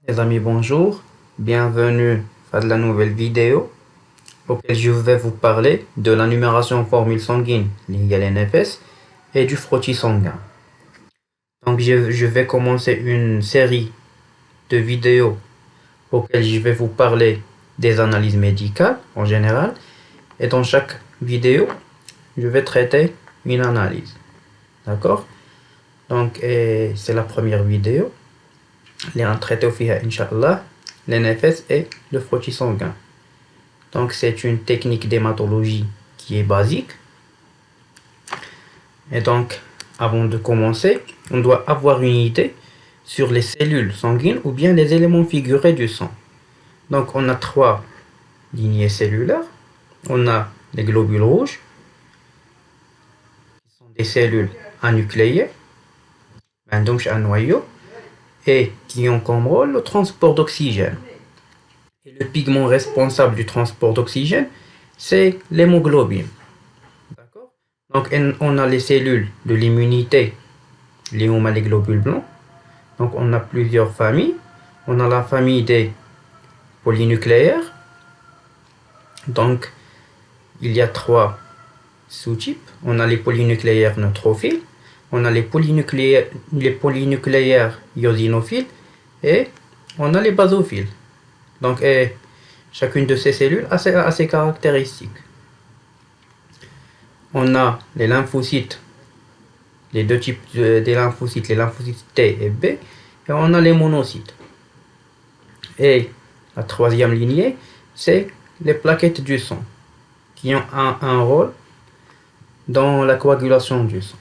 Les amis, bonjour. Bienvenue à la nouvelle vidéo auquel je vais vous parler de la numération formule sanguine liée à l'NFS et du frottis sanguin. Donc, je vais commencer une série de vidéos auxquelles je vais vous parler des analyses médicales en général. Et dans chaque vidéo, je vais traiter une analyse. D'accord? Donc, c'est la première vidéo. Les traiter au FIA, Inch'Allah, l'NFS et le frottis sanguin. Donc, c'est une technique d'hématologie qui est basique. Et donc, avant de commencer, on doit avoir une idée sur les cellules sanguines ou bien les éléments figurés du sang. Donc, on a trois lignées cellulaires. On a les globules rouges, qui sont des cellules anucléées, donc un noyau, et qui ont comme rôle le transport d'oxygène. Et le pigment responsable du transport d'oxygène, c'est l'hémoglobine. D'accord? Donc, on a les cellules de l'immunité, les globules blancs. Donc, on a plusieurs familles. On a la famille des polynucléaires. Donc, il y a trois sous-types. On a les polynucléaires neutrophiles. On a les polynucléaires eosinophiles. Et on a les basophiles. Donc, chacune de ces cellules a ses caractéristiques. On a les lymphocytes, les deux types des lymphocytes, les lymphocytes T et B, et on a les monocytes. Et la troisième lignée, c'est les plaquettes du sang, qui ont un rôle dans la coagulation du sang.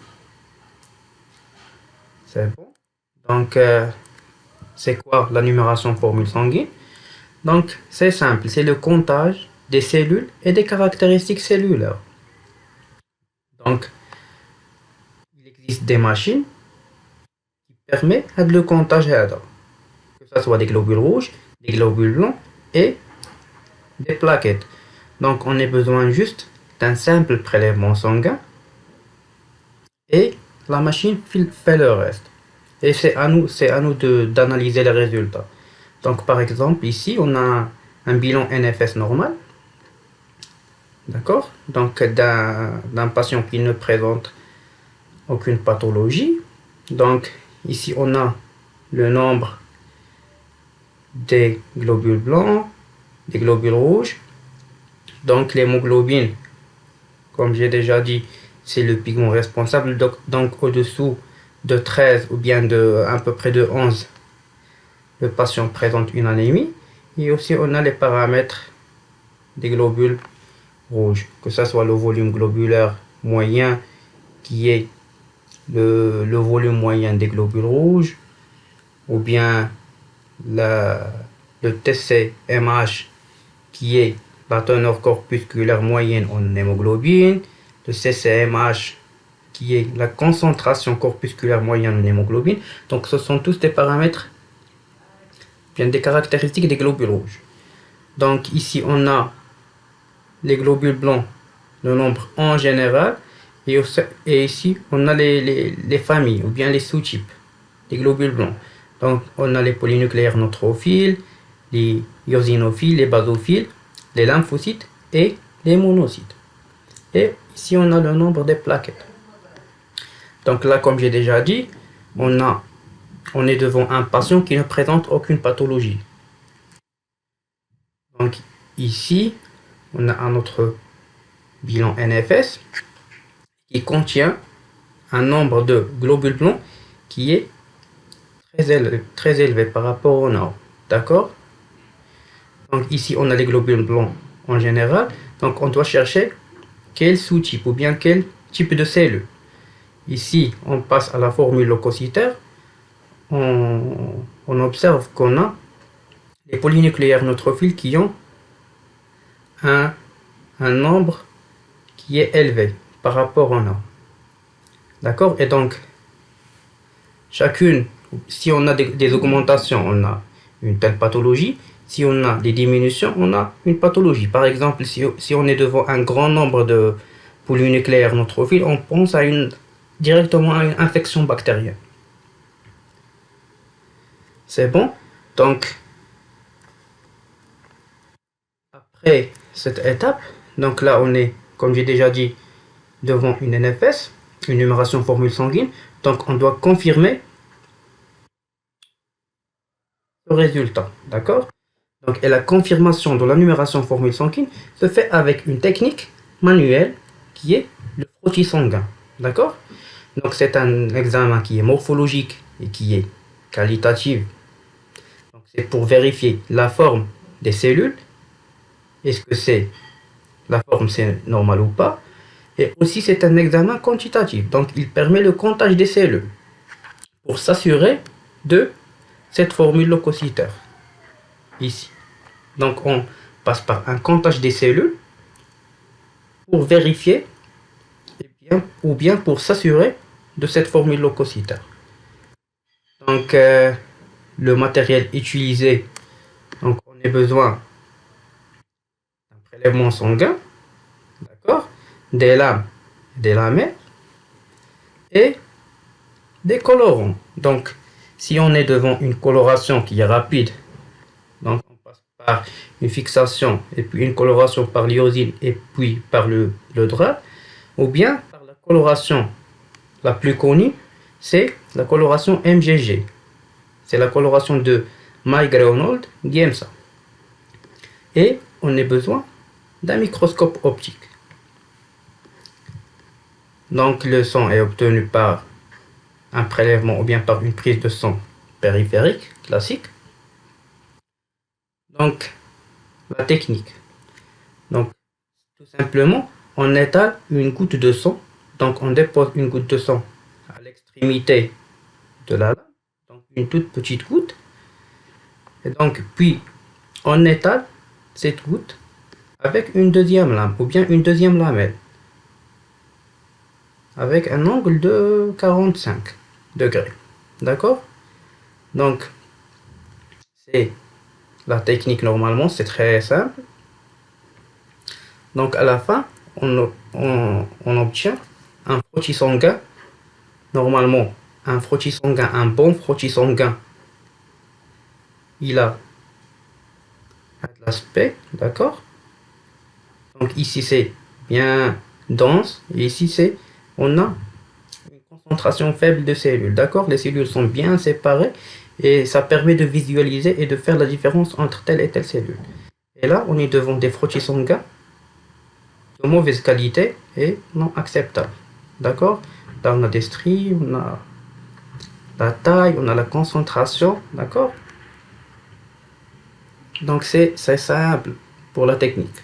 C'est bon. Donc, c'est quoi la numération formule sanguine? Donc, c'est simple, c'est le comptage des cellules et des caractéristiques cellulaires. Donc, il existe des machines qui permettent le comptage, que ce soit des globules rouges, des globules blancs et des plaquettes. Donc, on a besoin juste d'un simple prélèvement sanguin et la machine fait le reste. Et c'est à nous d'analyser les résultats. Donc, par exemple, ici, on a un bilan NFS normal. D'accord? Donc, d'un patient qui ne présente aucune pathologie. Donc, ici, on a le nombre des globules blancs, des globules rouges. Donc, l'hémoglobine, comme j'ai déjà dit, c'est le pigment responsable. Donc au-dessous de 13 ou bien à peu près de 11, le patient présente une anémie. Et aussi, on a les paramètres des globules rouges, que ce soit le volume globulaire moyen, qui est le volume moyen des globules rouges, ou bien le TCMH, qui est la teneur corpusculaire moyenne en hémoglobine, le CCMH, qui est la concentration corpusculaire moyenne en hémoglobine. Donc, ce sont tous des paramètres, bien des caractéristiques des globules rouges. Donc, ici, on a les globules blancs, le nombre en général, et ici, on a les familles, ou bien les sous-types des globules blancs. Donc, on a les polynucléaires neutrophiles, les eosinophiles, les basophiles, les lymphocytes et les monocytes. Et ici, on a le nombre des plaquettes. Donc là, comme j'ai déjà dit, on est devant un patient qui ne présente aucune pathologie. Donc ici, on a un autre bilan NFS qui contient un nombre de globules blancs qui est très élevé par rapport aux normes. D'accord? Donc ici, on a les globules blancs en général. Donc on doit chercher quel sous-type ou bien quel type de cellule. Ici, on passe à la formule leucocytaire. On observe qu'on a les polynucléaires neutrophiles qui ont un nombre qui est élevé par rapport aux normes. D'accord? Et donc, si on a des augmentations, on a une telle pathologie. Si on a des diminutions, on a une pathologie. Par exemple, si on est devant un grand nombre de polynucléaires neutrophiles, on pense directement à une infection bactérienne. C'est bon? Donc, après cette étape, donc là on est, comme j'ai déjà dit, devant une NFS, une numération formule sanguine. Donc on doit confirmer le résultat, d'accord? Donc, et la confirmation de la numération formule sanguine se fait avec une technique manuelle qui est le frottis sanguin, d'accord? Donc c'est un examen qui est morphologique et qui est qualitatif. Donc c'est pour vérifier la forme des cellules. Est-ce que c'est la forme c'est normal ou pas? Et aussi c'est un examen quantitatif. Donc il permet le comptage des cellules pour s'assurer de cette formule leucocytaire ici. Donc on passe par un comptage des cellules pour vérifier ou bien pour s'assurer de cette formule leucocytaire. Donc le matériel utilisé, donc on a besoin d'un prélèvement sanguin, d'accord, des lames, des lamelles et des colorants. Donc si on est devant une coloration qui est rapide, donc on passe par une fixation et puis une coloration par l'iodine et puis par le drap, ou bien par la coloration la plus connue, c'est la coloration MGG. C'est la coloration de Mike-Reynolds Giemsa. Et on a besoin d'un microscope optique. Donc le sang est obtenu par un prélèvement ou bien par une prise de sang périphérique classique. Donc la technique. Donc tout simplement, on étale une goutte de sang. Donc on dépose une goutte de sang à l'extrémité de la lame, donc une toute petite goutte. Et donc puis on étale cette goutte avec une deuxième lame ou bien une deuxième lamelle avec un angle de 45 degrés. D'accord? Donc c'est la technique normalement, c'est très simple. Donc à la fin, on obtient un frottis sanguin. Normalement, un frottis sanguin, un bon frottis sanguin, il a de l'aspect, d'accord? Donc ici c'est bien dense, et ici c'est, on a une concentration faible de cellules, d'accord? Les cellules sont bien séparées et ça permet de visualiser et de faire la différence entre telle et telle cellule. Et là, on est devant des frottis sanguins de mauvaise qualité et non acceptables, d'accord? Là, on a des stries, on a la taille, on a la concentration, d'accord? Donc c'est simple pour la technique.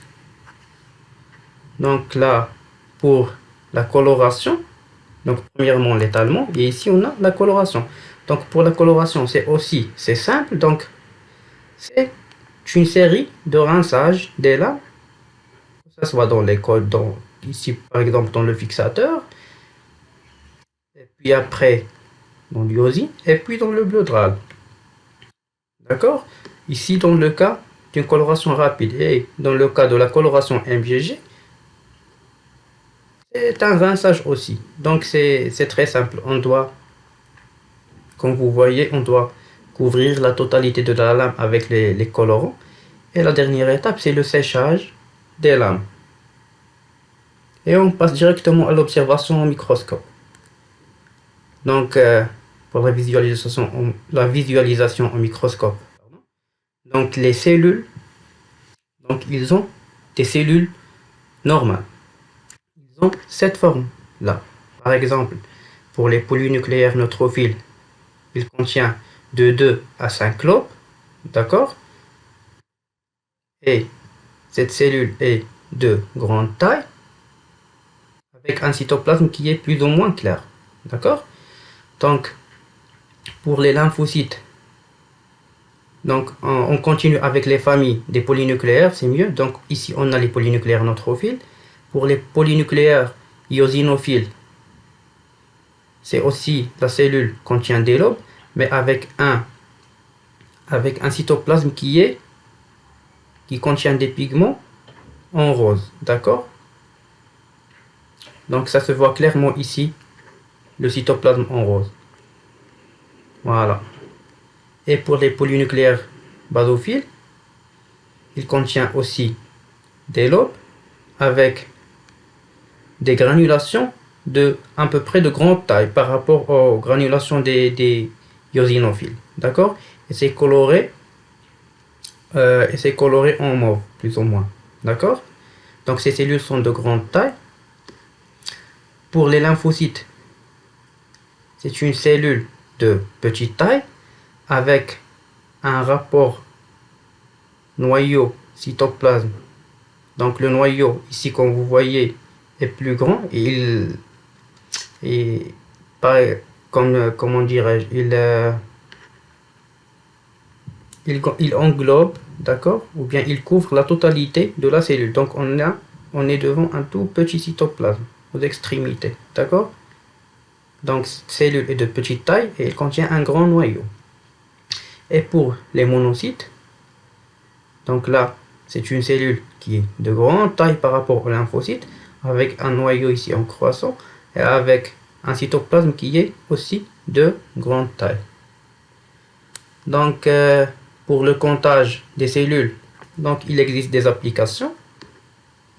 Donc là, pour la coloration, donc premièrement l'étalement, et ici on a la coloration. Donc pour la coloration, c'est simple, donc c'est une série de rinçages des lames, que ce soit dans les cols, ici par exemple dans le fixateur, et puis après dans l'iosine, et puis dans le bleu drap. D'accord? Ici dans le cas d'une coloration rapide, et dans le cas de la coloration MGG, c'est un rinçage aussi. Donc c'est très simple. On doit, comme vous voyez, on doit couvrir la totalité de la lame avec les colorants. Et la dernière étape, c'est le séchage des lames. Et on passe directement à l'observation au microscope. Donc pour la visualisation au microscope. Donc les cellules, donc ils ont des cellules normales. Ils ont cette forme-là. Par exemple, pour les polynucléaires neutrophiles, il contient de 2 à 5 lobes, d'accord? Et cette cellule est de grande taille, avec un cytoplasme qui est plus ou moins clair, d'accord? Donc, pour les lymphocytes, donc on continue avec les familles des polynucléaires, c'est mieux. Donc ici, on a les polynucléaires neutrophiles. Pour les polynucléaires eosinophiles, c'est aussi la cellule contient des lobes, mais avec un cytoplasme qui contient des pigments en rose, d'accord? Donc ça se voit clairement ici, le cytoplasme en rose. Voilà. Et pour les polynucléaires basophiles, il contient aussi des lobes avec des granulations de à peu près de grande taille par rapport aux granulations des eosinophiles. D'accord? Et c'est coloré en mauve, plus ou moins. D'accord? Donc ces cellules sont de grande taille. Pour les lymphocytes, c'est une cellule de petite taille avec un rapport noyau-cytoplasme. Donc le noyau, ici comme vous voyez, est plus grand et comme comment dirais-je, il englobe, d'accord, ou bien il couvre la totalité de la cellule. Donc on est devant un tout petit cytoplasme aux extrémités, d'accord. Donc cette cellule est de petite taille et elle contient un grand noyau. Et pour les monocytes, donc là, c'est une cellule qui est de grande taille par rapport aux lymphocytes, avec un noyau ici en croissant, et avec un cytoplasme qui est aussi de grande taille. Donc, pour le comptage des cellules, donc il existe des applications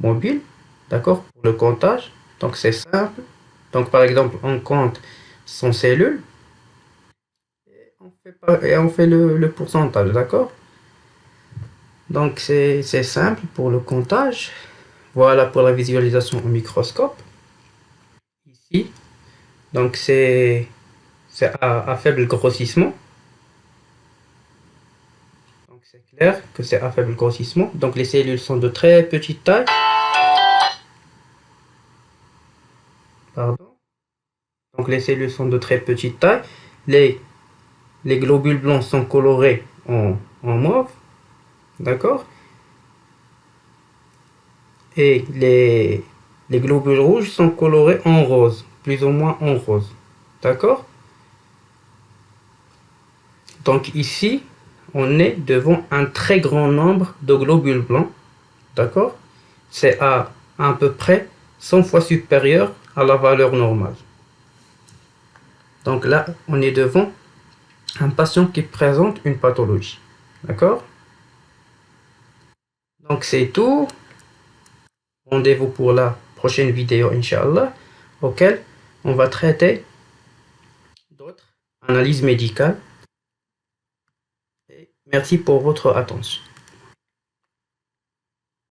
mobiles, d'accord, pour le comptage. Donc c'est simple. Donc par exemple, on compte 100 cellules et on fait le pourcentage, d'accord. Donc c'est simple pour le comptage. Voilà pour la visualisation au microscope. Ici, donc c'est à faible grossissement. Donc c'est clair que c'est à faible grossissement. Donc les cellules sont de très petite taille. Pardon. Donc les cellules sont de très petite taille. Les, les globules blancs sont colorés en mauve. D'accord. Et les globules rouges sont colorés en rose. Plus ou moins en rose. D'accord. Donc ici, on est devant un très grand nombre de globules blancs. D'accord. C'est à peu près 100 fois supérieur à la valeur normale. Donc là, on est devant un patient qui présente une pathologie. D'accord. Donc c'est tout. Rendez-vous pour la prochaine vidéo, Inch'Allah, auquel on va traiter d'autres analyses médicales. Et merci pour votre attention.